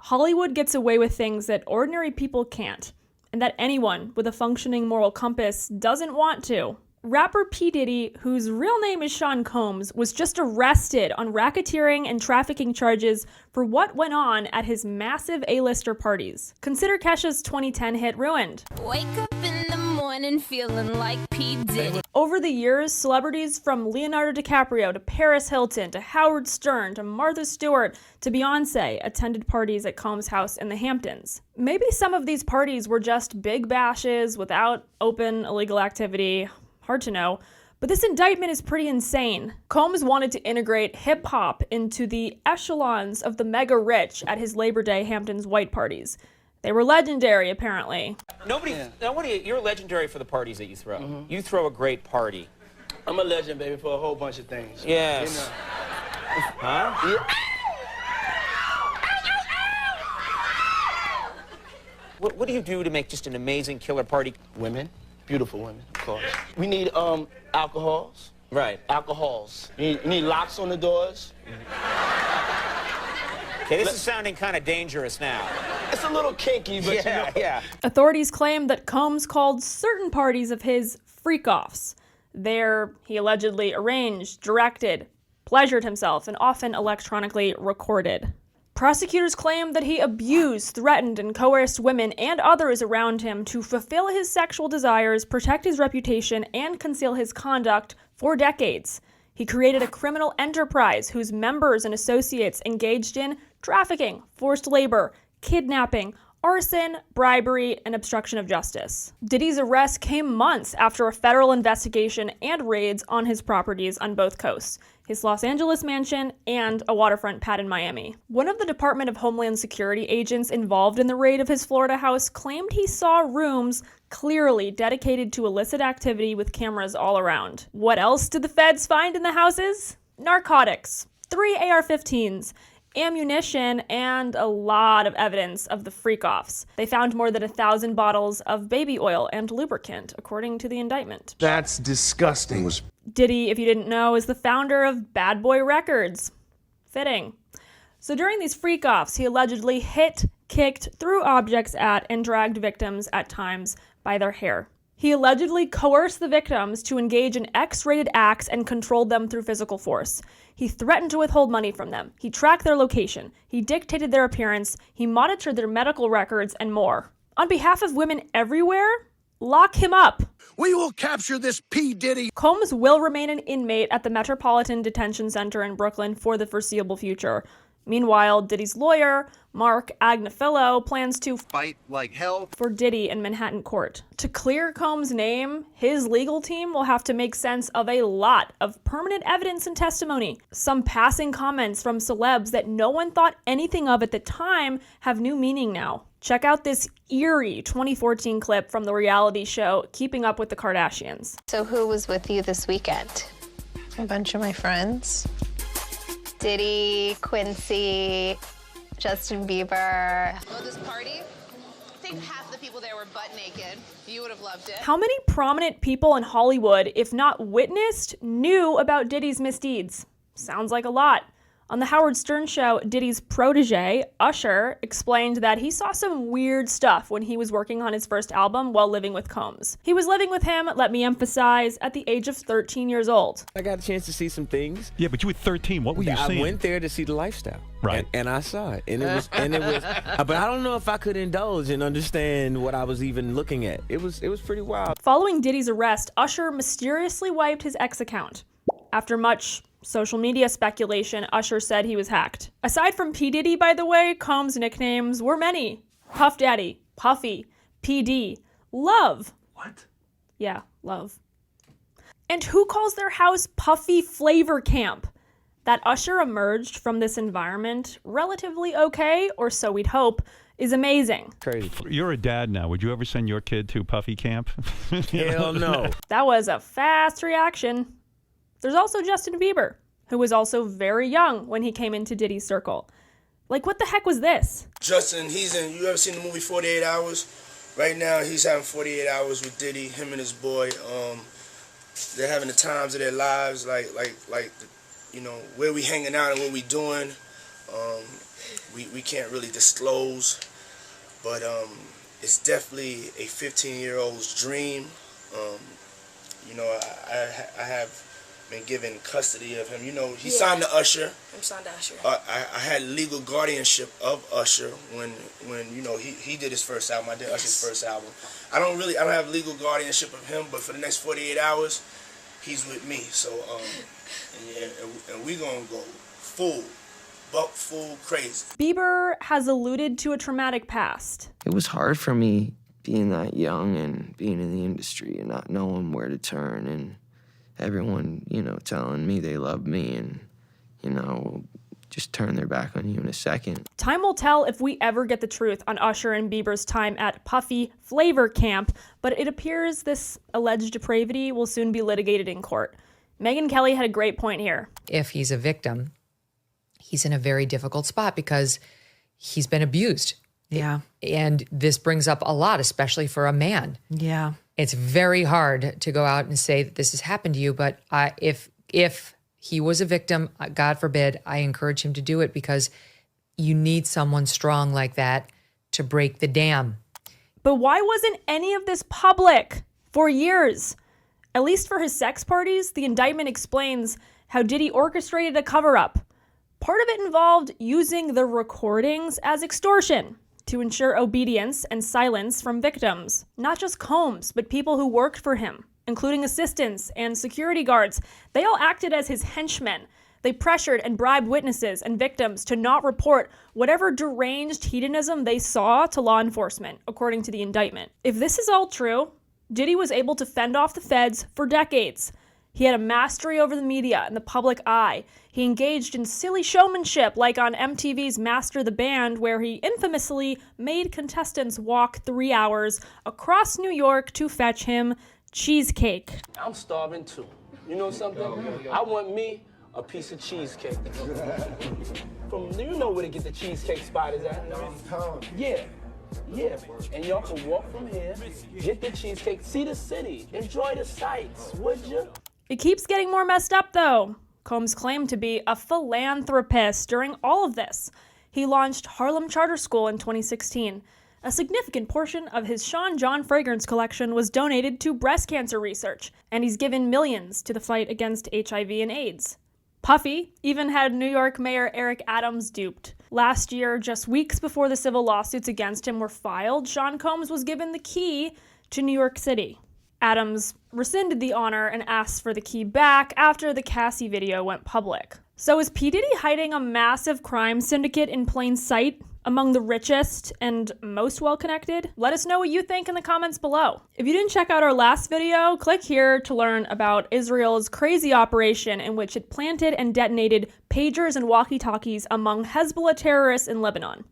Hollywood gets away with things that ordinary people can't, and that anyone with a functioning moral compass doesn't want to. Rapper P. Diddy, whose real name is Sean Combs, was just arrested on racketeering and trafficking charges for what went on at his massive A-lister parties. Consider Kesha's 2010 hit Ruined. Wake up in the morning feeling like P. Diddy. Over the years, celebrities from Leonardo DiCaprio to Paris Hilton to Howard Stern to Martha Stewart to Beyonce attended parties at Combs' house in the Hamptons. Maybe some of these parties were just big bashes without open illegal activity. Hard to know, but this indictment is pretty insane. Combs wanted to integrate hip-hop into the echelons of the mega rich at his Labor Day Hamptons white parties. They were legendary, apparently. You're legendary for the parties that you throw. Mm-hmm. You throw a great party. I'm a legend, baby, for a whole bunch of things. Yes. You know. Huh? Yeah. What do you do to make just an amazing killer party? Women. Beautiful women, of course. We need alcohols. Right. Alcohols. You need locks on the doors. Okay, this is sounding kind of dangerous now. It's a little kinky, but yeah. Authorities claim that Combs called certain parties of his freak-offs. There, he allegedly arranged, directed, pleasured himself, and often electronically recorded. Prosecutors claim that he abused, threatened, and coerced women and others around him to fulfill his sexual desires, protect his reputation, and conceal his conduct for decades. He created a criminal enterprise whose members and associates engaged in trafficking, forced labor, kidnapping, arson, bribery, and obstruction of justice. Diddy's arrest came months after a federal investigation and raids on his properties on both coasts, his Los Angeles mansion and a waterfront pad in Miami. One of the Department of Homeland Security agents involved in the raid of his Florida house claimed he saw rooms clearly dedicated to illicit activity with cameras all around. What else did the feds find in the houses? Narcotics, 3 AR-15s, ammunition, and a lot of evidence of the freak-offs. They found more than 1,000 bottles of baby oil and lubricant, according to the indictment. That's disgusting. Diddy, if you didn't know, is the founder of Bad Boy Records. Fitting. So during these freak-offs, he allegedly hit, kicked, threw objects at, and dragged victims at times by their hair. He allegedly coerced the victims to engage in X-rated acts and controlled them through physical force. He threatened to withhold money from them. He tracked their location. He dictated their appearance. He monitored their medical records and more. On behalf of women everywhere, lock him up. We will capture this P. Diddy. Combs will remain an inmate at the Metropolitan Detention Center in Brooklyn for the foreseeable future. Meanwhile, Diddy's lawyer, Mark Agnifilo, plans to fight like hell for Diddy in Manhattan court. To clear Combs' name, his legal team will have to make sense of a lot of permanent evidence and testimony. Some passing comments from celebs that no one thought anything of at the time have new meaning now. Check out this eerie 2014 clip from the reality show Keeping Up with the Kardashians. So who was with you this weekend? A bunch of my friends. Diddy, Quincy, Justin Bieber. Oh, this party? I think half the people there were butt naked. You would have loved it. How many prominent people in Hollywood, if not witnessed, knew about Diddy's misdeeds? Sounds like a lot. On the Howard Stern show, Diddy's protege, Usher, explained that he saw some weird stuff when he was working on his first album while living with Combs. He was living with him, let me emphasize, at the age of 13 years old. I got a chance to see some things. Yeah, but you were 13. What were you seeing? I went there to see the lifestyle. Right. And I saw it. And it was, but I don't know if I could indulge and understand what I was even looking at. It was pretty wild. Following Diddy's arrest, Usher mysteriously wiped his X account. After much social media speculation, Usher said he was hacked. Aside from P. Diddy, by the way, Combs' nicknames were many. Puff Daddy, Puffy, PD, Love. What? Yeah, Love. And who calls their house Puffy Flavor Camp? That Usher emerged from this environment relatively okay, or so we'd hope, is amazing. Crazy. You're a dad now. Would you ever send your kid to Puffy Camp? Hell no. That was a fast reaction. There's also Justin Bieber, who was also very young when he came into Diddy's circle. Like, what the heck was this? Justin, you ever seen the movie 48 Hours? Right now, he's having 48 hours with Diddy, him and his boy. They're having the times of their lives, like, you know, where we hanging out and what we doing. we can't really disclose, but it's definitely a 15-year-old's dream. You know, I have been given custody of him. You know, he signed to Usher. I'm signed to Usher. I had legal guardianship of Usher when you know he did his first album. I did Usher's first album. I don't have legal guardianship of him, but for the next 48 hours, he's with me. So and we gonna go full crazy. Bieber has alluded to a traumatic past. It was hard for me being that young and being in the industry and not knowing where to turn, and everyone, you know, telling me they love me and, you know, just turn their back on you in a second. Time will tell if we ever get the truth on Usher and Bieber's time at Puffy Flavor Camp, but it appears this alleged depravity will soon be litigated in court. Megyn Kelly had a great point here. If he's a victim, he's in a very difficult spot because he's been abused. Yeah. And this brings up a lot, especially for a man. Yeah. It's very hard to go out and say that this has happened to you, but if he was a victim, God forbid, I encourage him to do it because you need someone strong like that to break the dam. But why wasn't any of this public for years? At least for his sex parties, the indictment explains how Diddy orchestrated a cover-up. Part of it involved using the recordings as extortion to ensure obedience and silence from victims. Not just Combs, but people who worked for him, including assistants and security guards. They all acted as his henchmen. They pressured and bribed witnesses and victims to not report whatever deranged hedonism they saw to law enforcement, according to the indictment. If this is all true, Diddy was able to fend off the feds for decades. He had a mastery over the media and the public eye. He engaged in silly showmanship, like on MTV's Master the Band, where he infamously made contestants walk 3 hours across New York to fetch him cheesecake. I'm starving too. You know something? I want me a piece of cheesecake. You know where to get the cheesecake spot is at? Yeah. And y'all can walk from here, get the cheesecake, see the city, enjoy the sights, would you? It keeps getting more messed up, though. Combs claimed to be a philanthropist during all of this. He launched Harlem Charter School in 2016. A significant portion of his Sean John fragrance collection was donated to breast cancer research, and he's given millions to the fight against HIV and AIDS. Puffy even had New York Mayor Eric Adams duped. Last year, just weeks before the civil lawsuits against him were filed, Sean Combs was given the key to New York City. Adams rescinded the honor and asked for the key back after the Cassie video went public. So is P. Diddy hiding a massive crime syndicate in plain sight among the richest and most well-connected? Let us know what you think in the comments below. If you didn't check out our last video, click here to learn about Israel's crazy operation in which it planted and detonated pagers and walkie-talkies among Hezbollah terrorists in Lebanon.